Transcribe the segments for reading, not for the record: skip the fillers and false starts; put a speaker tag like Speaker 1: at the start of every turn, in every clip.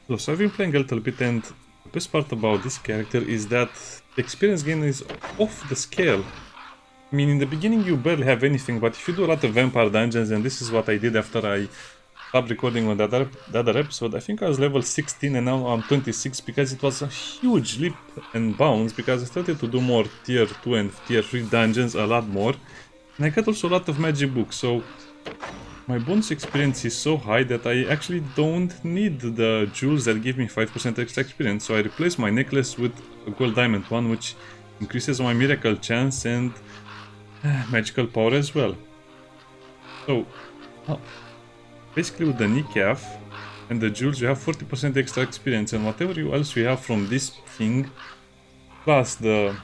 Speaker 1: So I've been playing a little bit, and the best part about this character is that the experience gain is off the scale. I mean, in the beginning you barely have anything, but if you do a lot of vampire dungeons, and this is what I did after I stopped recording on the other episode, I think I was level 16 and now I'm 26 because it was a huge leap and bounds because I started to do more tier 2 and tier 3 dungeons a lot more. And I got also a lot of magic books, so my bonus experience is so high that I actually don't need the jewels that give me 5% extra experience. So I replace my necklace with a gold diamond one, which increases my miracle chance and magical power as well. So basically with the kneecap and the jewels you have 40% extra experience, and whatever else you have from this thing plus the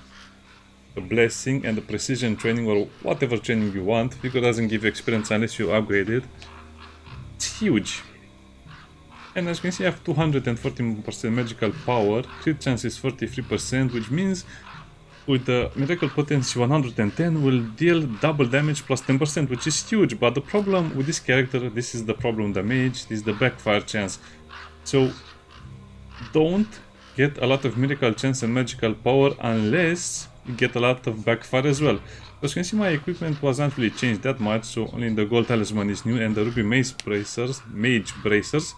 Speaker 1: blessing and the precision training or whatever training you want, because it doesn't give you experience unless you upgrade it. It's huge. And as you can see, I have 214% magical power, crit chance is 43%, which means with the miracle potency 110 will deal double damage plus 10%, which is huge. But the problem with this character, this is the problem, the mage, this is the backfire chance. So don't get a lot of miracle chance and magical power unless you get a lot of backfire as well. As you can see, my equipment wasn't really changed that much, so only the gold talisman is new and the ruby mage bracers.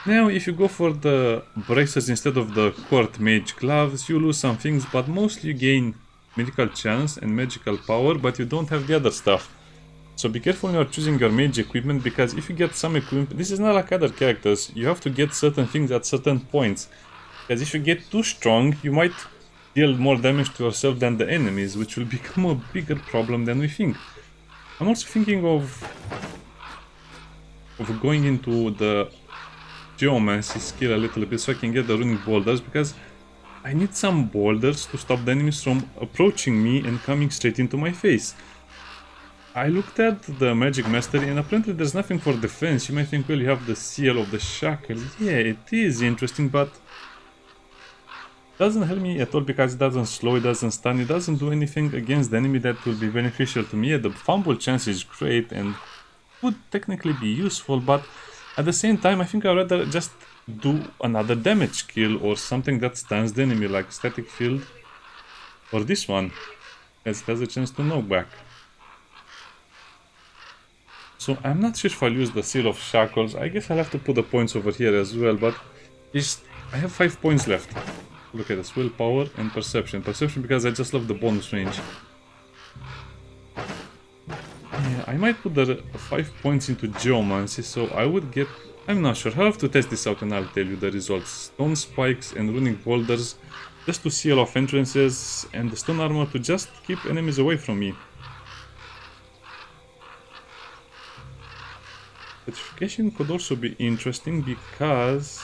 Speaker 1: Now if you go for the bracers instead of the court mage gloves, you lose some things, but mostly you gain miracle chance and magical power, but you don't have the other stuff. So be careful when you're choosing your mage equipment, because if you get some equipment, this is not like other characters, you have to get certain things at certain points. Because if you get too strong, you might deal more damage to yourself than the enemies, which will become a bigger problem than we think. I'm also thinking of going into the geomancy skill a little bit so I can get the runic boulders, because I need some boulders to stop the enemies from approaching me and coming straight into my face. I looked at the magic mastery and apparently there's nothing for defense. You might think, well, you have the seal of the shackles. Yeah, it is interesting, but doesn't help me at all because it doesn't slow, it doesn't stun, it doesn't do anything against the enemy that will be beneficial to me. Yeah, the fumble chance is great and would technically be useful, but at the same time I think I'd rather just do another damage skill or something that stuns the enemy, like static field or this one, as it has a chance to knock back. So I'm not sure if I'll use the seal of shackles. I guess I'll have to put the points over here as well, but I have 5 points left. Look at this, willpower and perception. Perception because I just love the bonus range. Yeah, I might put the 5 points into geomancy, so I would get... I'm not sure, I'll have to test this out and I'll tell you the results. Stone spikes and runic boulders just to seal off entrances, and the stone armor to just keep enemies away from me. Petrification could also be interesting because...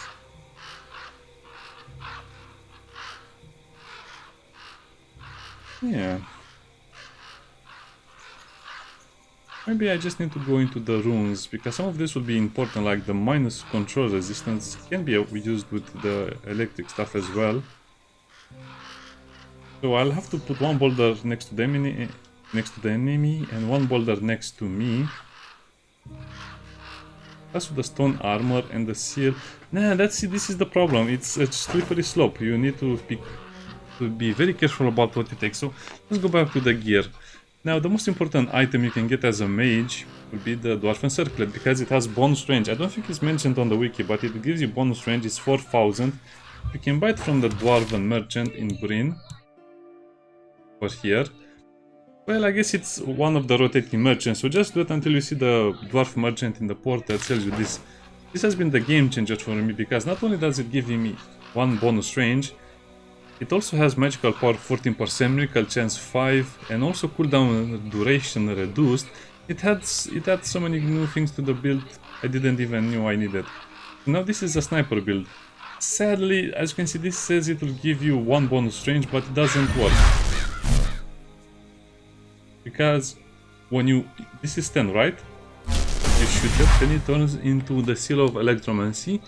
Speaker 1: yeah. Maybe I just need to go into the runes, because some of this will be important, like the minus control resistance can be used with the electric stuff as well. So I'll have to put one boulder next to the enemy and one boulder next to me. That's with the stone armor and the seal. Nah, this is the problem. It's a slippery slope. You need to be very careful about what you take. So let's go back to the gear. Now the most important item you can get as a mage will be the dwarven circlet, because it has bonus range. I don't think it's mentioned on the wiki, but it gives you bonus range. It's 4000. You can buy it from the dwarven merchant in Bryn. Or here. Well, I guess it's one of the rotating merchants, so just do it until you see the dwarf merchant in the port that sells you this. This has been the game changer for me, because not only does it give me one bonus range, it also has magical power 14%, miracle chance 5, and also cooldown duration reduced. It adds so many new things to the build I didn't even know I needed. Now this is a sniper build. Sadly, as you can see, this says it will give you one bonus range, but it doesn't work. Because when this is 10, right? You shoot it, then it turns into the seal of Electromancy,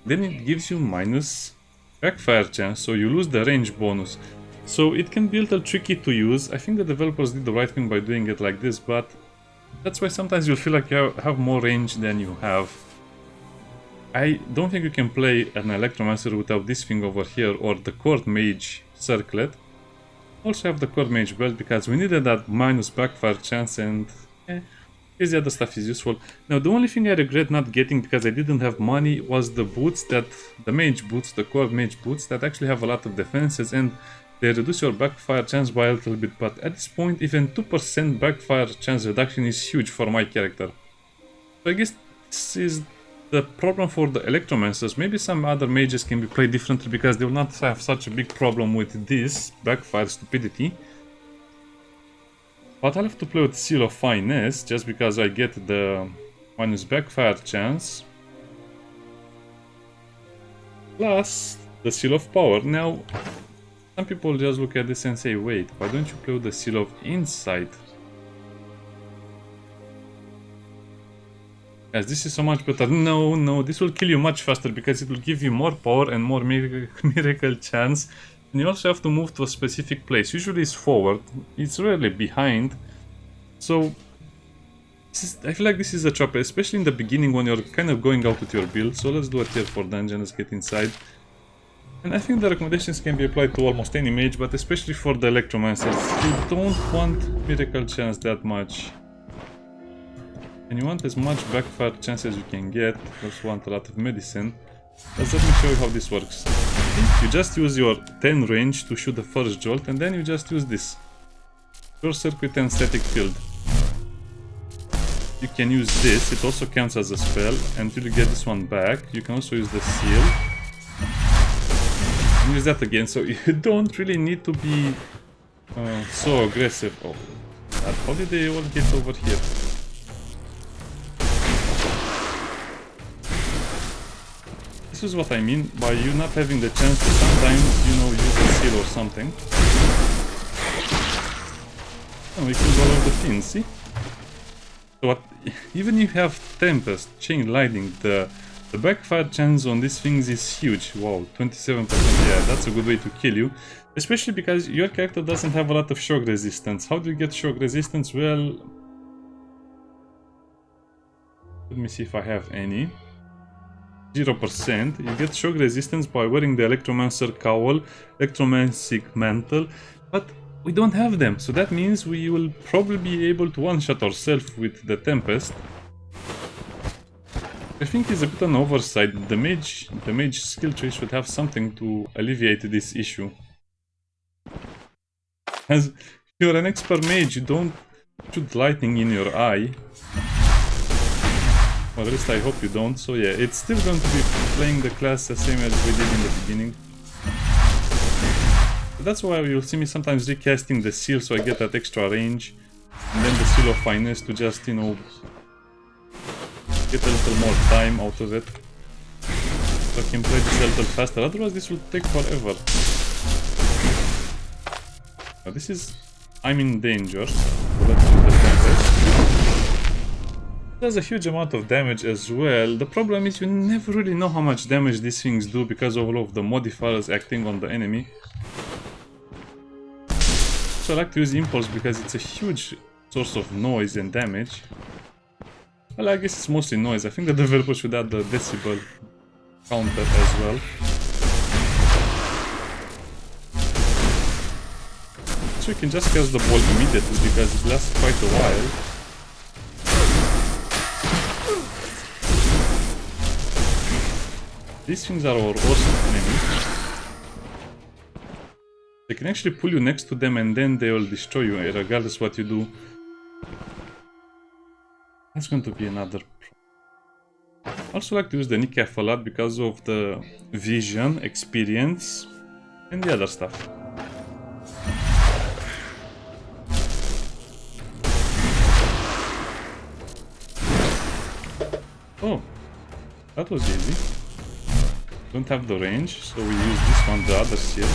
Speaker 1: then it gives you minus backfire chance, so you lose the range bonus. So it can be a little tricky to use. I think the developers did the right thing by doing it like this, but that's why sometimes you'll feel like you have more range than you have. I don't think you can play an Electromancer without this thing over here, or the Court Mage circlet. Also have the Court Mage belt because we needed that minus backfire chance, and because the other stuff is useful. Now the only thing I regret not getting because I didn't have money was the boots, that the Mage boots, the Court Mage boots that actually have a lot of defenses and they reduce your backfire chance by a little bit, but at this point even 2% backfire chance reduction is huge for my character. So I guess this is the problem for the Electromancers. Maybe some other mages can be played differently because they will not have such a big problem with this backfire stupidity. But I'll have to play with Seal of Finesse just because I get the minus backfire chance. Plus the Seal of Power. Now, some people just look at this and say, wait, why don't you play with the Seal of Insight? As this is so much better. No, this will kill you much faster because it will give you more power and more miracle chance. And you also have to move to a specific place. Usually it's forward, it's rarely behind. So I feel like this is a trap, especially in the beginning when you're kind of going out with your build. So let's do a tier 4 dungeon, let's get inside. And I think the recommendations can be applied to almost any mage, but especially for the Electromancers. You don't want miracle chance that much. And you want as much backfire chance as you can get. You also want a lot of medicine. Let me show you how this works. You just use your 10 range to shoot the first jolt, and then you just use this. Short circuit and static field. You can use this, it also counts as a spell until you get this one back. You can also use the seal. And use that again, so you don't really need to be so aggressive. Oh, how did they all get over here? This is what I mean by you not having the chance to sometimes, you know, use a seal or something. And we killed all of the fiends, see? So what, even if you have Tempest, Chain Lightning, the backfire chance on these things is huge. Wow, 27%, yeah, that's a good way to kill you. Especially because your character doesn't have a lot of shock resistance. How do you get shock resistance? Well, let me see if I have any. 0%. You get shock resistance by wearing the Electromancer cowl, Electromancer mantle, but we don't have them, so that means we will probably be able to one-shot ourselves with the Tempest. I think it's a bit an oversight. The mage skill tree should have something to alleviate this issue. As you're an expert mage, you don't shoot lightning in your eye. Or at least I hope you don't. So yeah, it's still going to be playing the class the same as we did in the beginning. But that's why you'll see me sometimes recasting the seal so I get that extra range. And then the Seal of Finesse to just, you know, get a little more time out of it. So I can play this a little faster, otherwise this will take forever. Now this is... I'm in danger, so let's do the Tempest. Does a huge amount of damage as well. The problem is you never really know how much damage these things do because of all of the modifiers acting on the enemy. So I like to use Impulse because it's a huge source of noise and damage. Well, I guess it's mostly noise. I think the developer should add the decibel counter as well. So you can just cast the ball immediately because it lasts quite a while. These things are our worst enemy. They can actually pull you next to them and then they will destroy you regardless what you do. That's going to be another problem. I also like to use the Nikaf a lot because of the vision, experience, and the other stuff. Oh, that was easy. Don't have the range, so we use this one, the other seal.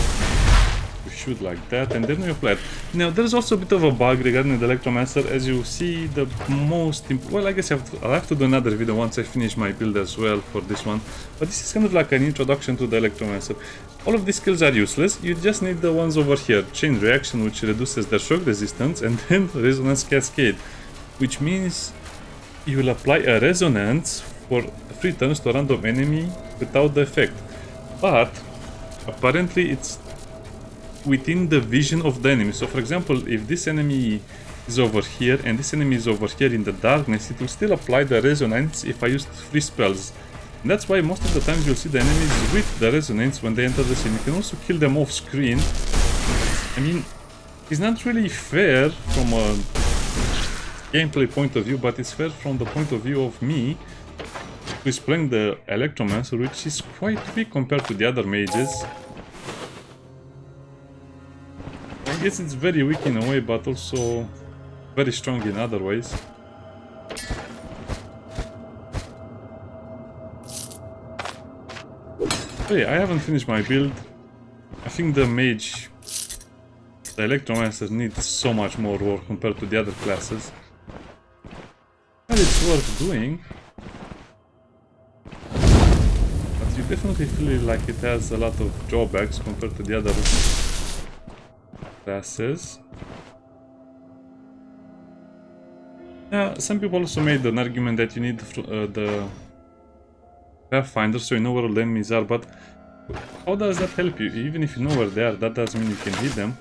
Speaker 1: We shoot like that, and then we apply it. Now, there's also a bit of a bug regarding the Electromancer. As you see, the most... Well, I guess I'll have to do another video once I finish my build as well for this one. But this is kind of like an introduction to the Electromancer. All of these skills are useless. You just need the ones over here. Chain Reaction, which reduces their shock resistance, and then Resonance Cascade, which means you will apply a resonance for 3 turns to a random enemy without the effect. But apparently it's within the vision of the enemy. So for example, if this enemy is over here and this enemy is over here in the darkness, it will still apply the resonance if I used 3 spells. And that's why most of the times you'll see the enemies with the resonance when they enter the scene. You can also kill them off screen. I mean, it's not really fair from a gameplay point of view, but it's fair from the point of view of me, who is playing the Electromancer, which is quite weak compared to the other mages. I guess it's very weak in a way, but also very strong in other ways. But yeah, I haven't finished my build. I think the mage, the Electromancer, needs so much more work compared to the other classes. But it's worth doing. But you definitely feel like it has a lot of drawbacks compared to the other classes. Yeah, some people also made an argument that you need the Pathfinder so you know where all the enemies are, but how does that help you? Even if you know where they are, that doesn't mean you can hit them.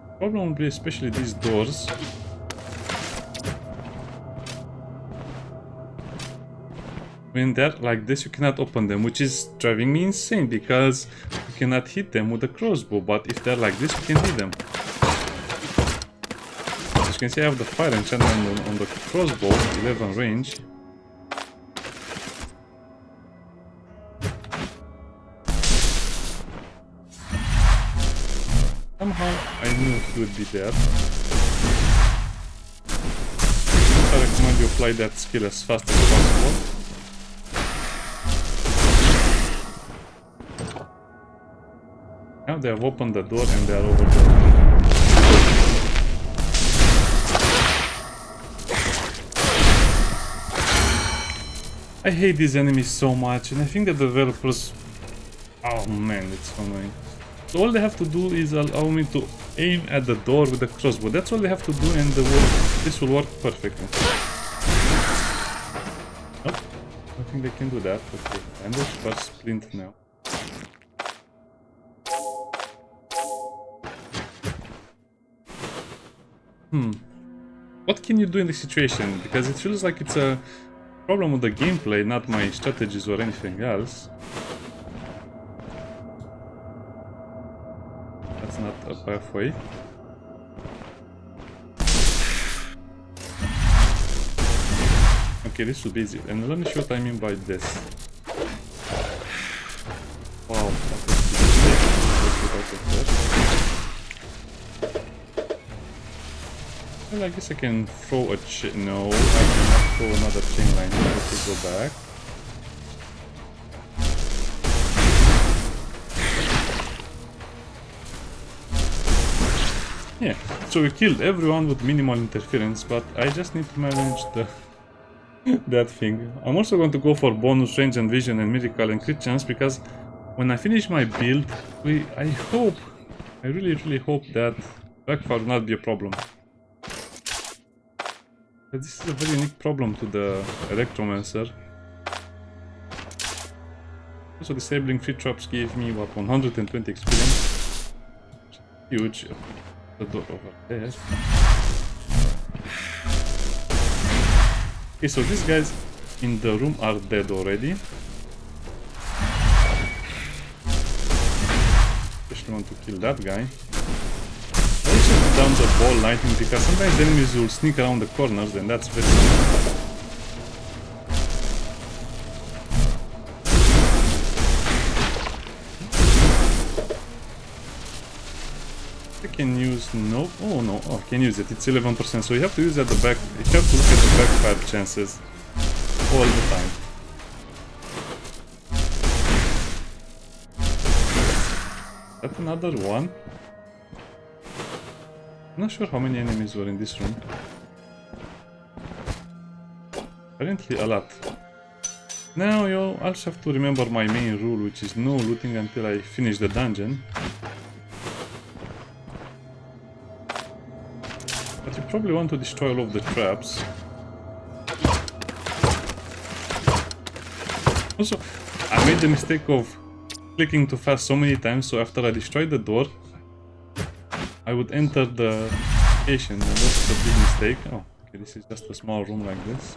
Speaker 1: The problem will be especially these doors. When they're like this, you cannot open them, which is driving me insane because you cannot hit them with a crossbow, but if they're like this, you can hit them. As you can see, I have the fire enchantment on the crossbow, 11 range. Somehow I knew he would be there. I recommend you apply that skill as fast as possible. Now they have opened the door and they are over there. I hate these enemies so much, and I think the developers... Oh man, it's so annoying. So all they have to do is allow me to aim at the door with the crossbow. That's all they have to do, and this will work perfectly. Nope, I think they can do that. Okay, and there's first splint now. What can you do in this situation? Because it feels like it's a problem with the gameplay, not my strategies or anything else. That's not a pathway. Okay, this will be easy. And let me show what I mean by this. Wow, well, I guess I can throw a chain. No, I cannot throw another chain line. I have to go back. Yeah, so we killed everyone with minimal interference, but I just need to manage that thing. I'm also going to go for bonus range and vision and miracle and crit chance, because when I finish my build, I really hope that backfire will not be a problem. But this is a very unique problem to the Electromancer. Also, disabling free traps gave me, what, 120 experience? Huge. The door over there. Okay, so these guys in the room are dead already. Especially want to kill that guy. I should put down the ball lightning because sometimes the enemies will sneak around the corners and that's very simple. I can use no. Oh no, oh, I can use it. It's 11%, so you have to use at the back. You have to look at the backfire chances all the time. That's another one. I'm not sure how many enemies were in this room. Apparently a lot. Now you also have to remember my main rule, which is no looting until I finish the dungeon. But you probably want to destroy all of the traps. Also, I made the mistake of clicking too fast so many times, so after I destroyed the door, I would enter the station, and that's a big mistake. Oh, okay, this is just a small room like this.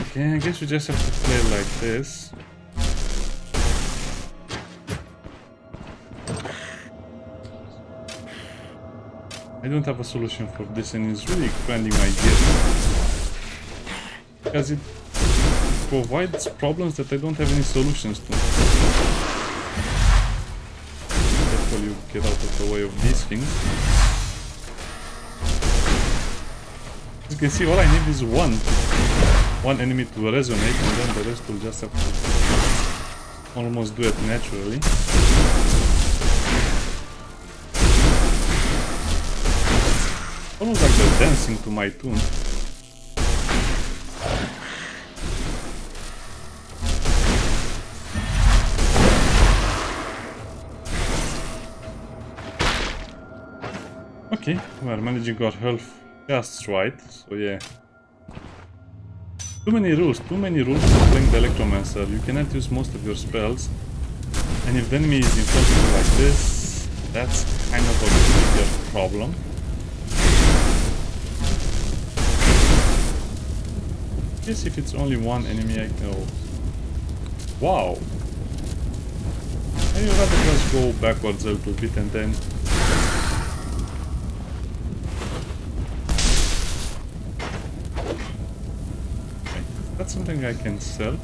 Speaker 1: Okay, I guess we just have to play like this. I don't have a solution for this, and it's really expanding my gear. Because it provides problems that I don't have any solutions to. Therefore you get out of the way of these things. As you can see, all I need is one enemy to resonate, and then the rest will just have to almost do it naturally. Almost like they're dancing to my tune. Okay, we're managing our health just right, so yeah. Too many rules for playing the Electromancer. You cannot use most of your spells, and if the enemy is in front of you like this, that's kind of a bigger problem. I guess if it's only one enemy, I can... Oh. Wow! I'd rather just go backwards a little bit and then... Okay. That's something I can sell.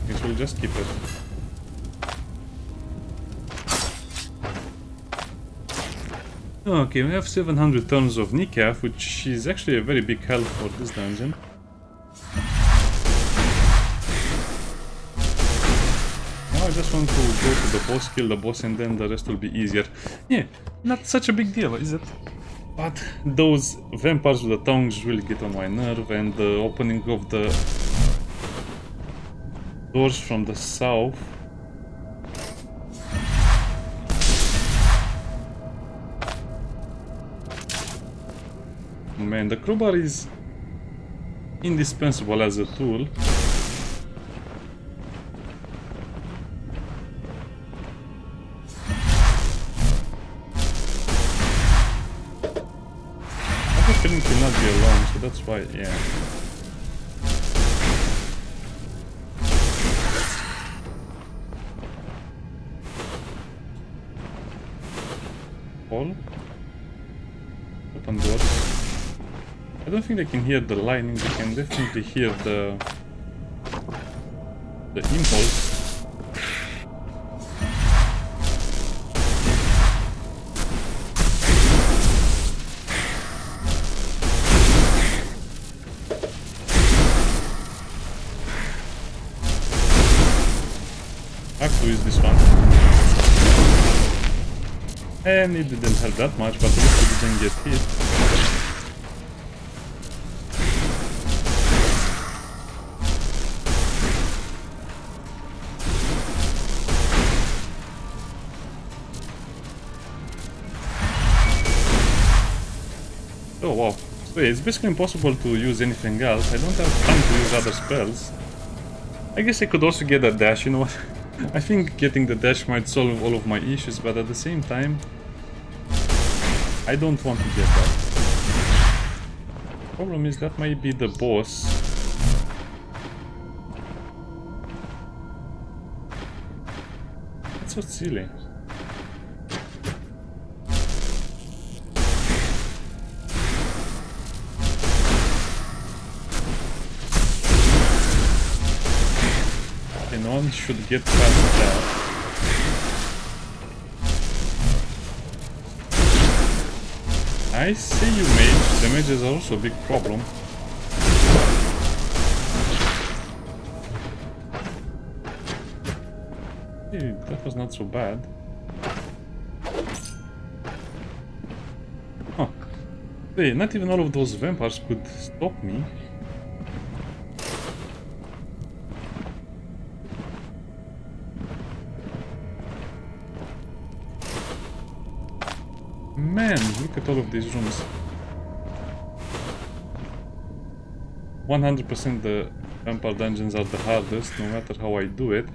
Speaker 1: Guess we'll just keep it. Okay, we have 700 tons of kneecap, which is actually a very big help for this dungeon. Now I just want to go to the boss, kill the boss, and then the rest will be easier. Yeah, not such a big deal, is it? But those vampires with the tongues really get on my nerve, and the opening of the doors from the south. Man, the crowbar is indispensable as a tool. I have a feeling to not be alone, so that's why, yeah. All? Open doors. I don't think they can hear the lightning, they can definitely hear the impulse. I have to use this one. And it didn't help that much, but at least it didn't get hit. Oh wow, so yeah, it's basically impossible to use anything else. I don't have time to use other spells. I guess I could also get a dash, you know what? I think getting the dash might solve all of my issues, but at the same time, I don't want to get that. The problem is that might be the boss. That's so silly. No one should get past that. I see you, mage. The mages are also a big problem. Hey, that was not so bad. Wait, not even all of those vampires could stop me. Man, look at all of these rooms. 100% the vampire dungeons are the hardest, no matter how I do it.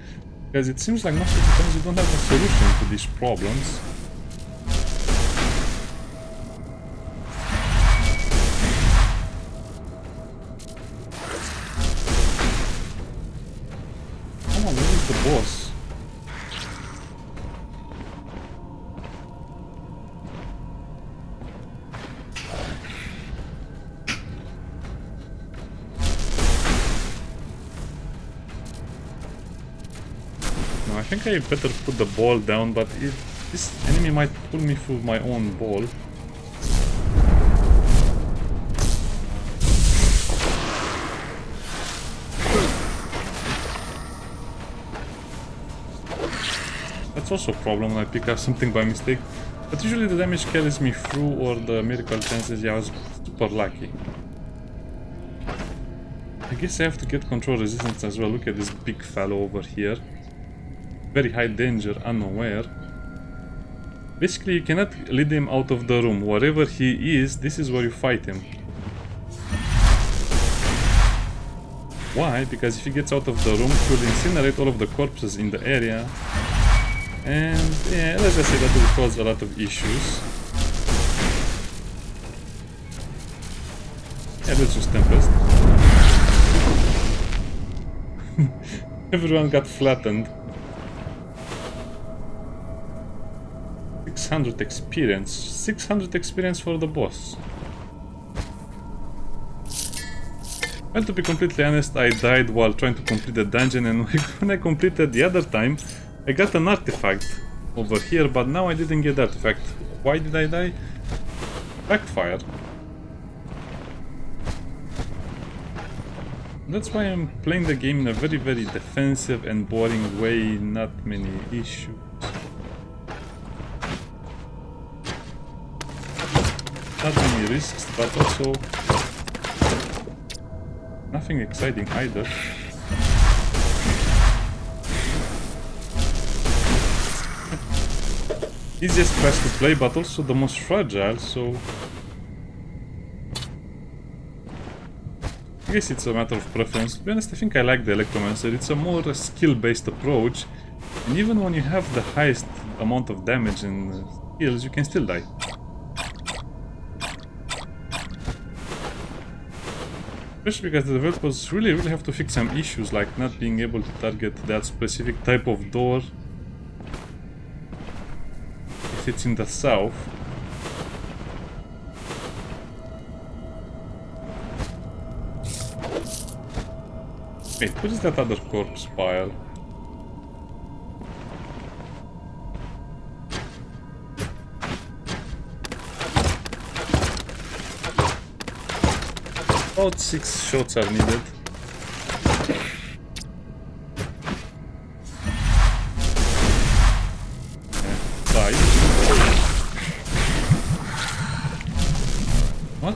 Speaker 1: Because it seems like most of the times you don't have a solution to these problems. Come on, where is the boss? I think I better put the ball down, but this enemy might pull me through my own ball. That's also a problem when I pick up something by mistake. But usually the damage carries me through, or the miracle chances, yeah, I was super lucky. I guess I have to get control resistance as well. Look at this big fellow over here. Very high danger, unaware. Basically, you cannot lead him out of the room. Wherever he is, this is where you fight him. Why? Because if he gets out of the room, he will incinerate all of the corpses in the area. And yeah, let's just say that will cause a lot of issues. Yeah, let's use Tempest. Everyone got flattened. 600 experience. 600 experience for the boss. Well, to be completely honest, I died while trying to complete the dungeon, and when I completed the other time, I got an artifact over here, but now I didn't get the artifact. Why did I die? Backfire. That's why I'm playing the game in a very, very defensive and boring way, not many issues. Not many risks, but also nothing exciting either. Easiest class to play, but also the most fragile, so I guess it's a matter of preference. To be honest, I think I like the Electromancer. It's a more skill-based approach, and even when you have the highest amount of damage and skills, you can still die. Especially because the developers really have to fix some issues, like not being able to target that specific type of door if it's in the south. Wait, what is that other corpse pile? About 6 shots are needed. Die. What?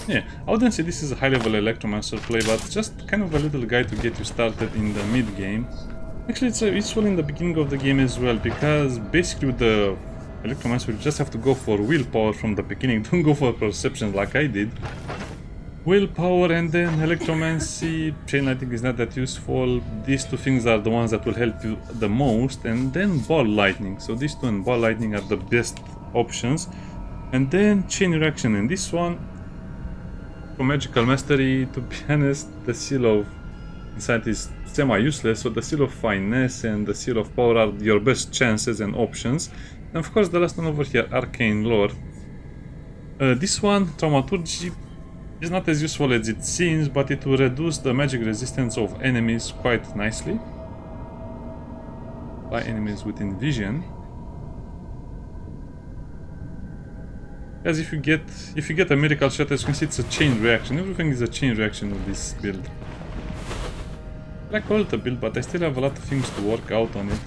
Speaker 1: Yeah, I wouldn't say this is a high-level Electromancer play, but just kind of a little guide to get you started in the mid-game. Actually, it's useful in the beginning of the game as well, because basically with the Electromancer, you just have to go for willpower from the beginning. Don't go for perception like I did. Willpower and then Electromancy. Chain Lightning is not that useful. These two things are the ones that will help you the most. And then Ball Lightning. So these two and Ball Lightning are the best options. And then Chain Reaction. And this one, for Magical Mastery, to be honest, the Seal of Insanity is semi-useless. So the Seal of Finesse and the Seal of Power are your best chances and options. And of course the last one over here, Arcane Lore. This one, Thaumaturgy, is not as useful as it seems, but it will reduce the magic resistance of enemies quite nicely. By enemies within vision. Because if you get a miracle shot, as you can see, it's a chain reaction. Everything is a chain reaction with this build. I call it a build, but I still have a lot of things to work out on it.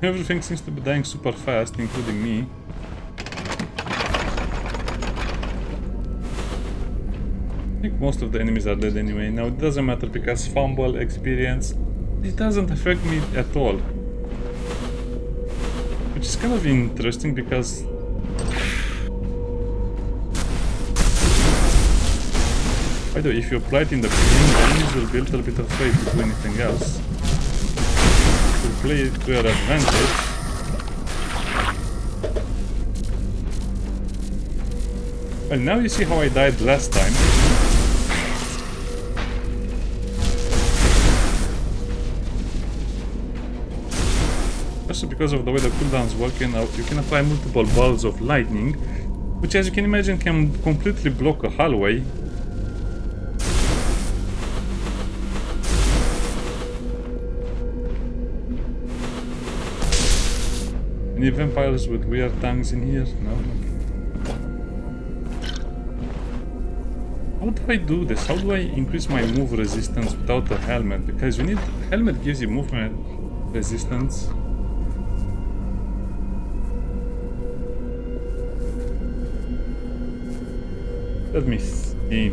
Speaker 1: Everything seems to be dying super fast, including me. I think most of the enemies are dead anyway. Now it doesn't matter because fumble, experience, it doesn't affect me at all. Which is kind of interesting because by the way, if you apply it in the beginning, the enemies will be a little bit afraid to do anything else. To play it to your advantage. Well, now you see how I died last time. Also because of the way the cooldowns work, you can apply multiple balls of lightning, which as you can imagine can completely block a hallway. Any vampires with weird tongues in here? No? How do I do this? How do I increase my move resistance without a helmet? Because you need... helmet gives you movement resistance. Let me see.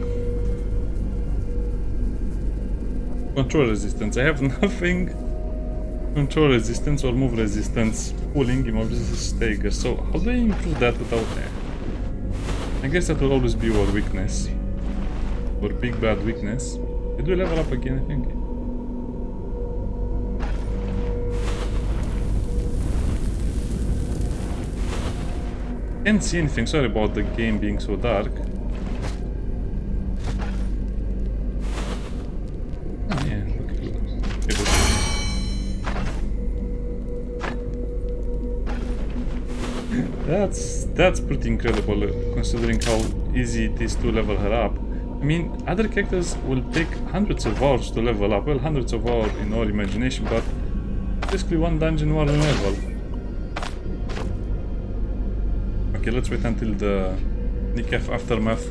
Speaker 1: Control resistance. I have nothing. Control resistance or move resistance. Pulling, immobility, stagger. So how do I improve that without that? I guess that will always be our weakness. Or big bad weakness. Did we level up again, I think? Can't see anything. Sorry about the game being so dark. That's pretty incredible considering how easy it is to level her up. I mean, other characters will take hundreds of hours to level up. Well, hundreds of hours in our imagination, but basically one dungeon, one level. Okay, let's wait until the Nikaf Aftermath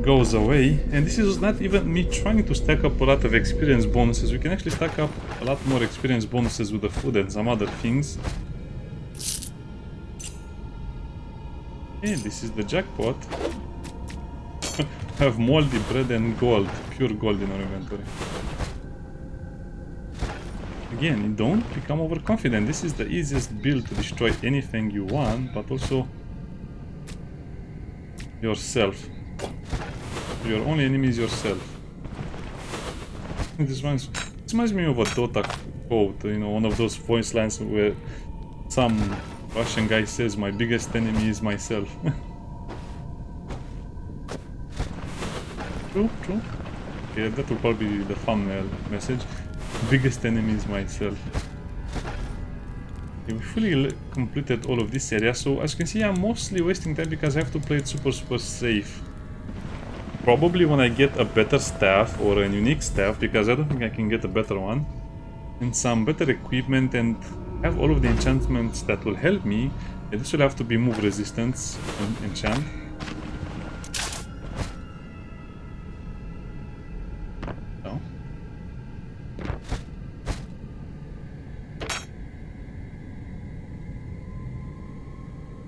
Speaker 1: goes away. And this is not even me trying to stack up a lot of experience bonuses. We can actually stack up a lot more experience bonuses with the food and some other things. Okay, this is the jackpot. I have moldy bread and gold, pure gold in our inventory. Again, don't become overconfident. This is the easiest build to destroy anything you want, but also yourself. Your only enemy is yourself. This reminds me of a Dota quote, you know, one of those voice lines where some Russian guy says, "My biggest enemy is myself." True, true. Yeah, that will probably be the thumbnail message. Biggest enemy is myself. Okay, we fully completed all of this area, so as you can see, I'm mostly wasting time because I have to play it super safe. Probably when I get a better staff or a unique staff, because I don't think I can get a better one, and some better equipment and have all of the enchantments that will help me. Yeah, this will have to be move resistance and enchant. No.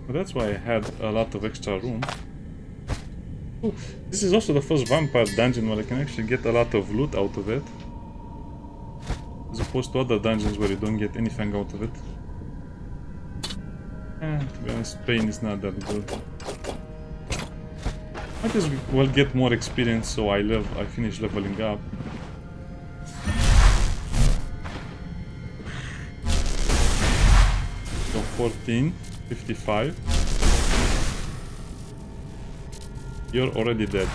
Speaker 1: But that's why I had a lot of extra room. Oh, this is also the first vampire dungeon where I can actually get a lot of loot out of it. As opposed to other dungeons where you don't get anything out of it. To be honest, pain is not that good. Might as well get more experience so I finish leveling up. So 14, 55. You're already dead.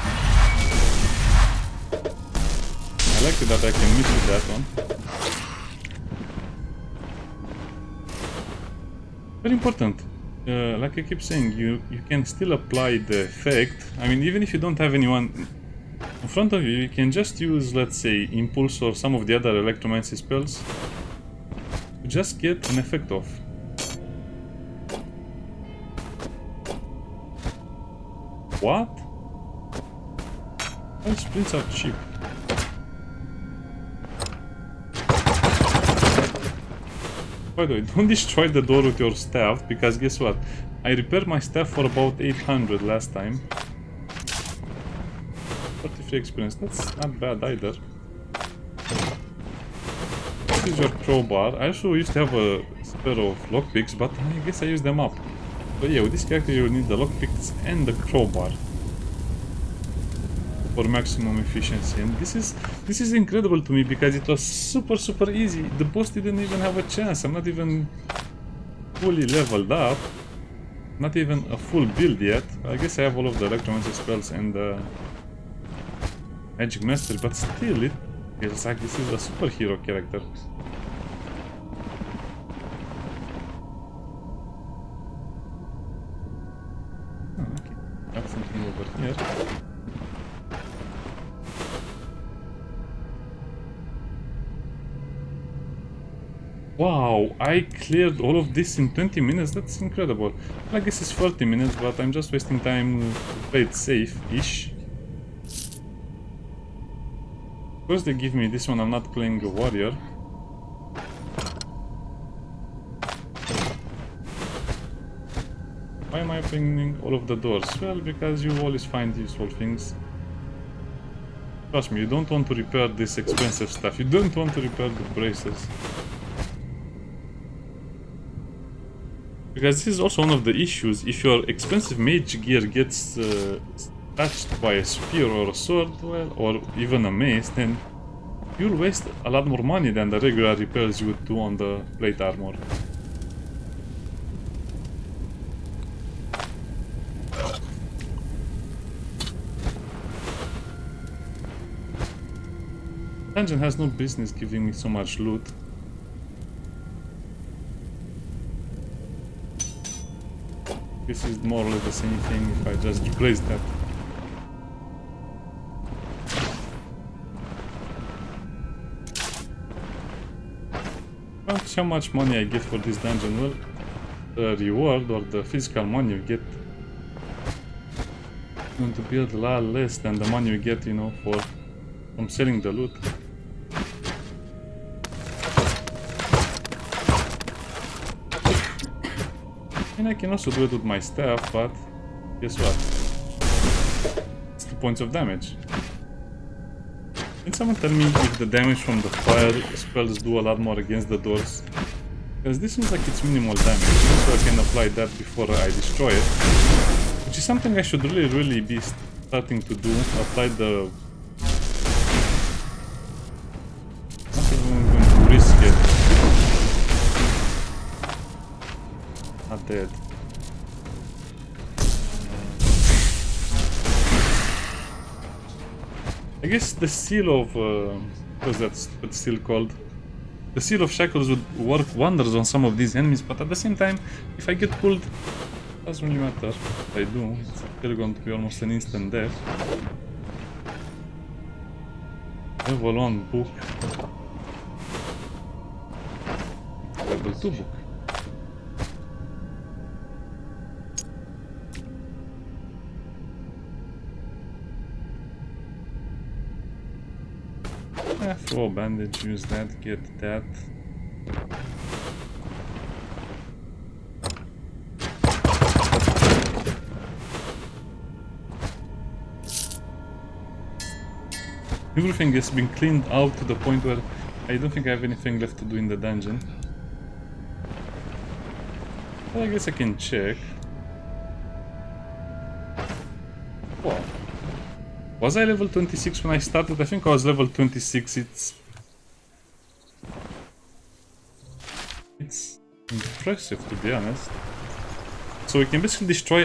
Speaker 1: I like it that I can miss with that one. Very important. Like I keep saying, you can still apply the effect. I mean, even if you don't have anyone in front of you, you can just use, let's say, Impulse or some of the other Electromancer spells to just get an effect off. What? All sprints are cheap. By the way, don't destroy the door with your staff, because guess what? I repaired my staff for about 800 last time. 43 experience, that's not bad either. This is your crowbar. I also used to have a spare of lockpicks, but I guess I used them up. So yeah, with this character you need the lockpicks and the crowbar for maximum efficiency. And this is incredible to me, because it was super easy. The boss didn't even have a chance. I'm not even fully leveled up. Not even a full build yet. I guess I have all of the Electromancer spells and the Magic Mastery, but still it feels like this is a superhero character. Oh, okay. Got something over here. Wow, I cleared all of this in 20 minutes, that's incredible. I guess it's 40 minutes, but I'm just wasting time to play it safe-ish. First they give me this one, I'm not playing a warrior. Why am I opening all of the doors? Well, because you always find useful things. Trust me, you don't want to repair this expensive stuff, you don't want to repair the braces. Because this is also one of the issues. If your expensive mage gear gets touched by a spear or a sword, well, or even a mace, then you'll waste a lot more money than the regular repairs you would do on the plate armor. Dungeon has no business giving me so much loot. This is more or less the same thing if I just replace that. How much money I get for this dungeon? Well, the reward or the physical money you get is going to be a lot less than the money you get, you know, from selling the loot. And I can also do it with my staff, but guess what? It's 2 points of damage. Can someone tell me if the damage from the fire spells do a lot more against the doors? Because this seems like it's minimal damage, so I can apply that before I destroy it. Which is something I should really be starting to do. Apply the... not even going to risk it. Not dead. I guess the seal of... what's that seal called? The seal of shackles would work wonders on some of these enemies, but at the same time, if I get pulled, it doesn't really matter. If I do, it's still going to be almost an instant death. Level 1 book. Level 2 book. Throw a bandage, use that, get that. Everything has been cleaned out to the point where I don't think I have anything left to do in the dungeon. Well, I guess I can check. Wow. Was I level 26 when I started? I think I was level 26. It's impressive, to be honest. So we can basically destroy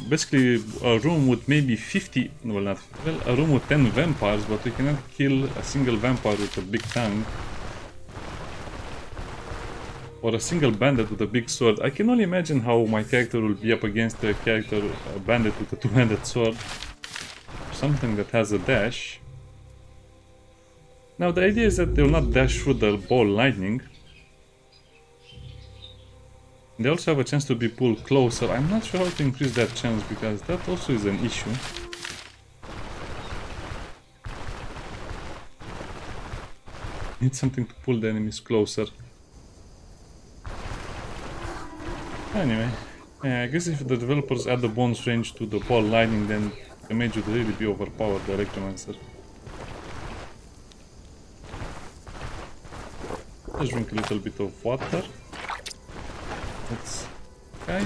Speaker 1: basically a room with maybe 50, well not, well a room with 10 vampires, but we cannot kill a single vampire with a big tongue. Or a single bandit with a big sword. I can only imagine how my character will be up against a bandit with a two-handed sword. Something that has a dash. Now the idea is that they will not dash through the ball lightning. They also have a chance to be pulled closer. I'm not sure how to increase that chance, because that also is an issue. Need something to pull the enemies closer. Anyway, I guess if the developers add the bonus range to the ball lightning, then the mage would really be overpowered, the Electromancer. Let's drink a little bit of water. Let's... okay.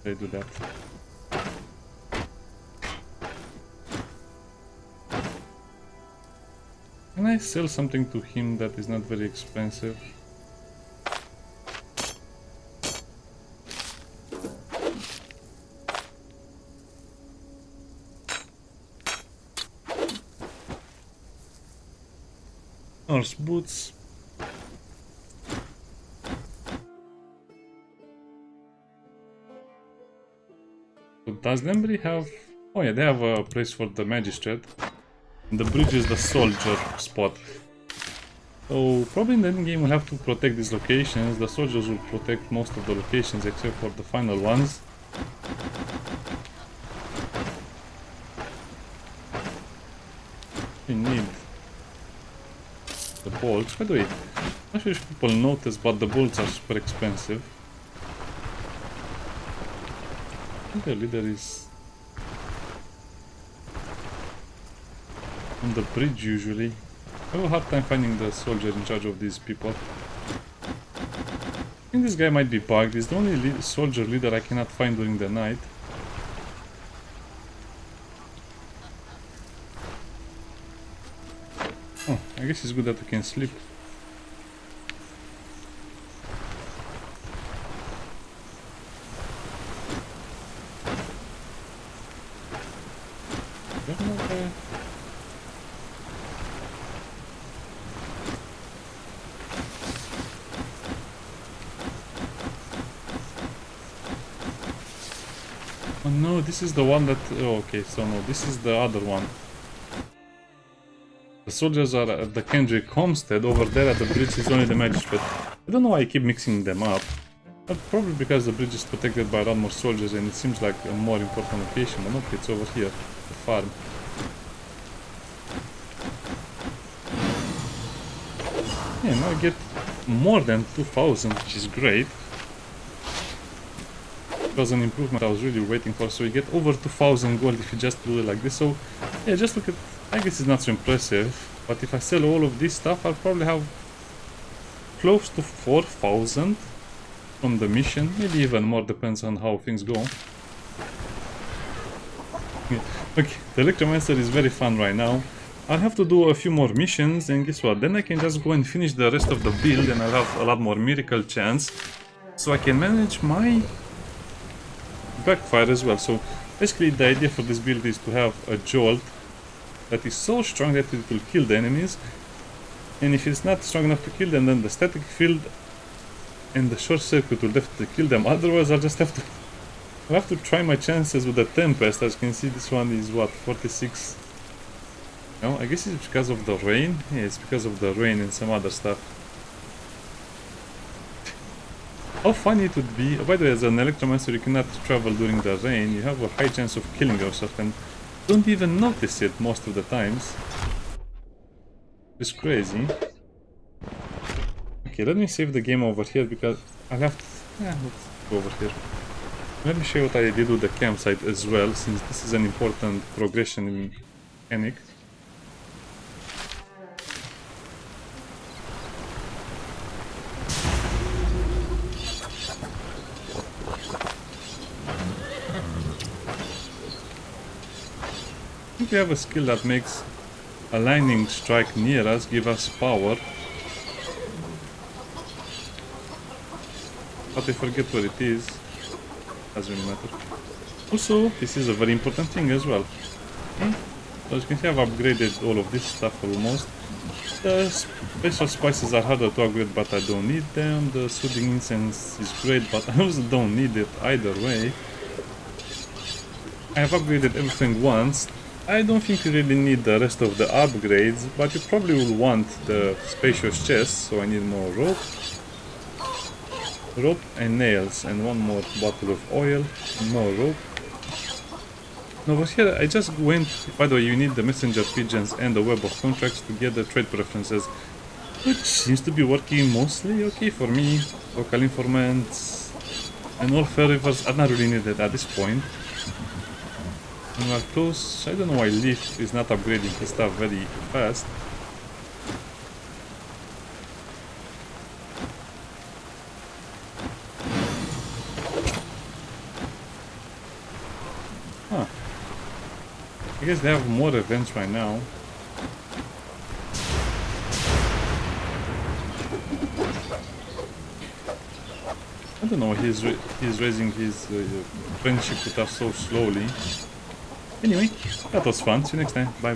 Speaker 1: They do that. Can I sell something to him that is not very expensive? Norse boots. So does Lembry have... oh yeah, they have a place for the magistrate. And the bridge is the soldier spot. So probably in the end game we'll have to protect these locations. The soldiers will protect most of the locations except for the final ones. We need the bolts. By the way, I'm not sure if people notice, but the bolts are super expensive. I think the leader is on the bridge usually. I have a hard time finding the soldier in charge of these people. I think this guy might be bugged. He's the only soldier leader I cannot find during the night. Oh, I guess it's good that we can sleep. Oh no, this is the one that... oh, okay, so no, this is the other one. The soldiers are at the Kendrick homestead. Over there at the bridge is only the magistrate. I don't know why I keep mixing them up. But probably because the bridge is protected by a lot more soldiers and it seems like a more important location. But okay, it's over here, the farm. Yeah, now I get more than 2,000, which is great. It was an improvement I was really waiting for, so you get over 2,000 gold if you just do it like this. So yeah, just look at... I guess it's not so impressive, but if I sell all of this stuff, I'll probably have close to 4,000 from the mission, maybe even more, depends on how things go. Okay, the Electromancer is very fun right now. I'll have to do a few more missions, and guess what, then I can just go and finish the rest of the build and I'll have a lot more miracle chance, so I can manage my backfire as well. So basically the idea for this build is to have a jolt that is so strong that it will kill the enemies, and if it's not strong enough to kill them, then the static field and the short circuit will definitely kill them. Otherwise I'll have to try my chances with the Tempest. As you can see, this one is what, 46. No, I guess it's because of the rain. Yeah, it's because of the rain and some other stuff. How funny it would be. By the way, as an Electromancer you cannot travel during the rain. You have a high chance of killing yourself and don't even notice it most of the times. It's crazy. Okay, let me save the game over here because I'll have to... yeah, let's go over here. Let me show you what I did with the campsite as well, since this is an important progression mechanic. We have a skill that makes a lightning strike near us give us power, but I forget where it is. Doesn't matter. Also, this is a very important thing as well. So as you can see, I've upgraded all of this stuff almost. The special spices are harder to upgrade, but I don't need them. The soothing incense is great, but I also don't need it either way. I have upgraded everything once. I don't think you really need the rest of the upgrades, but you probably will want the spacious chest, so I need more rope and nails, and one more bottle of oil, more rope. And over here, I just went... By the way, you need the messenger pigeons and the web of contracts to get the trade preferences, which seems to be working mostly okay for me. Local informants and all fair rivers are not really needed at this point. And we're close. I don't know why Leaf is not upgrading his stuff very fast. Huh. I guess they have more events right now. I don't know, he's raising his friendship with us so slowly. Anyway, that was fun. See you next time. Bye.